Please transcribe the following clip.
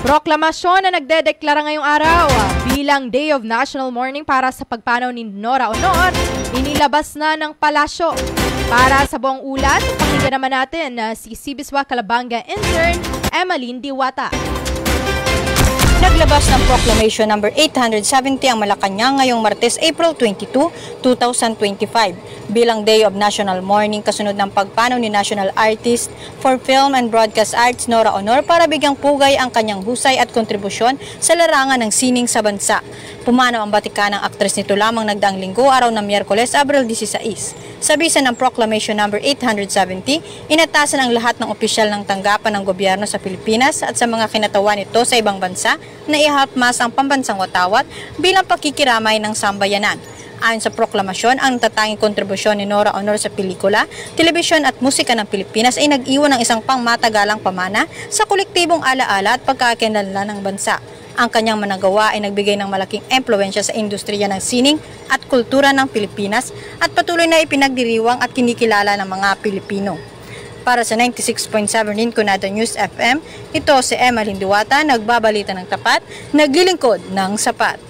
Proklamasyon na nagdedeklara ngayong araw bilang Day of National Mourning para sa pagpanaw ni Nora Aunor, inilabas na ng palasyo. Para sa buong ulat, pakinggan naman natin si Sibiswa Calabanga intern Emeline Diwata. Naglabas ng Proclamation No. 870 ang Malacanang ngayong Martes, April 22, 2025 bilang Day of National Mourning kasunod ng pagpanaw ni National Artist for Film and Broadcast Arts Nora Aunor para bigyang pugay ang kanyang husay at kontribusyon sa larangan ng sining sa bansa. Pumanaw ang batikanang aktres nito lamang nagdaang linggo, araw ng Miyerkules, Abril 16. Sa bisa ng Proclamation No. 870, inatasan ang lahat ng opisyal ng tanggapan ng gobyerno sa Pilipinas at sa mga kinatawan nito sa ibang bansa na ihatmas ang pambansang watawat bilang pakikiramay ng sambayanan. Ayon sa proklamasyon, ang tatanging kontribusyon ni Nora Aunor sa pelikula, telebisyon at musika ng Pilipinas ay nag-iwan ng isang pangmatagalang pamana sa kolektibong alaala at pagkakakilanlan ng bansa. Ang kanyang managawa ay nagbigay ng malaking impluwensya sa industriya ng sining at kultura ng Pilipinas at patuloy na ipinagdiriwang at kinikilala ng mga Pilipino. Para sa 96.7 Rinconada News FM, ito si Emeline Diwata, nagbabalita ng tapat, naglilingkod ng sapat.